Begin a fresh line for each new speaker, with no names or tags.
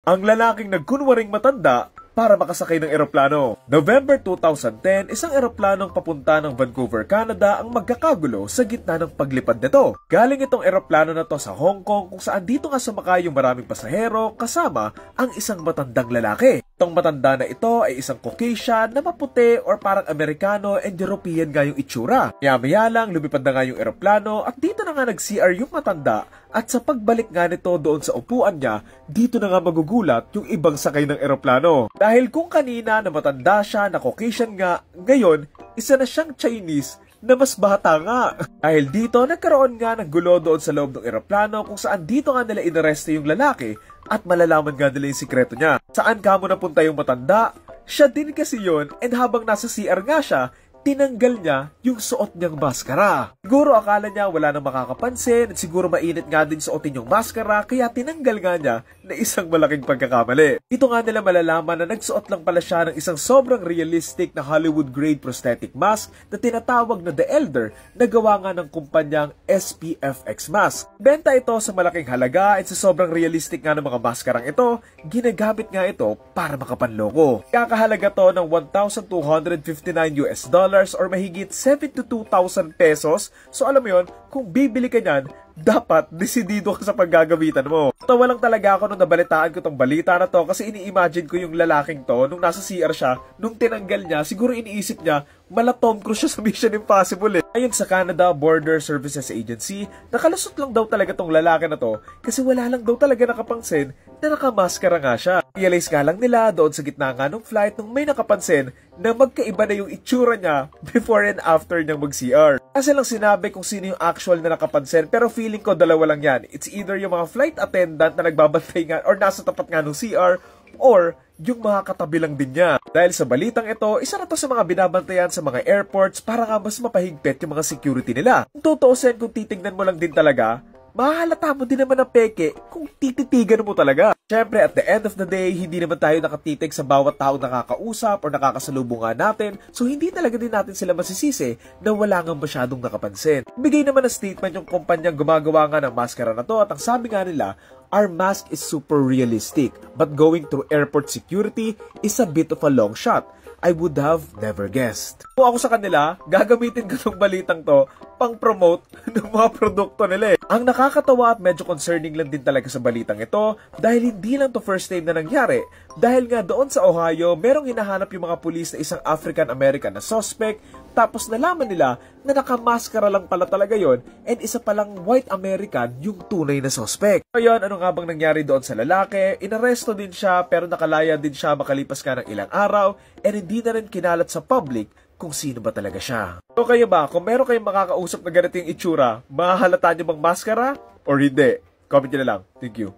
Ang lalaking nagkunwaring matanda para makasakay ng eroplano. November 2010, isang eroplanong papunta ng Vancouver, Canada ang magkakagulo sa gitna ng paglipad nito. Galing itong eroplano na to sa Hong Kong kung saan dito nga sumakay yung maraming pasahero kasama ang isang matandang lalaki. Itong matanda na ito ay isang Caucasian na maputi or parang Amerikano and European nga yung itsura. Maya-maya lang lumipad na nga yung eroplano at dito na nga nag-CR yung matanda at sa pagbalik nga nito doon sa upuan niya, dito na nga magugulat yung ibang sakay ng eroplano. Dahil kung kanina na matanda siya, na Caucasian nga, ngayon, isa na siyang Chinese na mas bata nga. Dahil dito, nagkaroon nga ng gulo doon sa loob ng eroplano kung saan dito nga nila inaresto yung lalaki at malalaman nga nila yung sikreto niya. Saan ka mo napunta yung matanda? Siya din kasi yun, and habang nasa CR nga siya, tinanggal niya yung suot niyang maskara. Siguro akala niya wala nang makakapansin at siguro mainit nga din suotin yung maskara kaya tinanggal nga niya na isang malaking pagkakamali. Ito nga nila malalaman na nagsuot lang pala siya ng isang sobrang realistic na Hollywood-grade prosthetic mask na tinatawag na The Elder na gawa nga ng kumpanyang SPFX Mask. Benta ito sa malaking halaga at sa sobrang realistic nga ng mga maskarang ito, ginagamit nga ito para makapanloko. Kakahalaga to ng $1,259 or mahigit 72,000 pesos. So alam mo yun, kung bibili ka niyan, dapat desidido ka sa paggagamitan mo. Tawa lang talaga ako nung nabalitaan ko tong balita na to kasi ini-imagine ko yung lalaking to nung nasa CR siya, nung tinanggal niya, siguro iniisip niya, mala Tom Cruise siya sa Mission Impossible eh. Ayon sa Canada Border Services Agency, nakalusot lang daw talaga tong lalaki na to kasi wala lang daw talaga nakapangsin na nakamaskara nga siya. Realize nga lang nila doon sa gitna nga ng flight nung may nakapansin na magkaiba na yung itsura niya before and after niyang mag-CR. Kasi lang sinabi kung sino yung actual na nakapansin pero feeling ko dalawa lang yan. It's either yung mga flight attendant na nagbabantay nga or nasa tapat nga ng CR or yung mga katabi lang din niya. Dahil sa balitang ito, isa na to sa mga binabantayan sa mga airports para nga mas mapahigpit yung mga security nila. Kung tutuusin, kung titignan mo lang din talaga, mahalata mo din naman ang peke kung tititigan mo talaga. Siyempre, at the end of the day, hindi naman tayo nakatitig sa bawat taong nakakausap o nakakasalubong nga natin, so hindi talaga din natin sila masisisi na wala nga masyadong nakapansin. Bigay naman ng statement yung kumpanyang gumagawa nga ng maskara na to at ang sabi nga nila, our mask is super realistic, but going through airport security is a bit of a long shot. I would have never guessed. Kung ako sa kanila, gagamitin ko tong balitang to pang-promote ng mga produkto nila eh. Ang nakakatawa at medyo concerning lang din talaga sa balitang ito dahil hindi lang to first time na nangyari. Dahil nga doon sa Ohio, merong hinahanap yung mga pulis na isang African-American na suspect tapos nalaman nila na nakamaskara lang pala talaga yon and isa palang white American yung tunay na suspect. Ngayon, ano nga bang nangyari doon sa lalaki? Inaresto din siya pero nakalaya din siya makalipas ka ng ilang araw and hindi na rin kinalat sa public kung sino ba talaga siya. So kayo ba, kung meron kayong makakausap na ganito yung itsura, mahahalata nyo bang maskara or hindi? Comment nyo na lang. Thank you.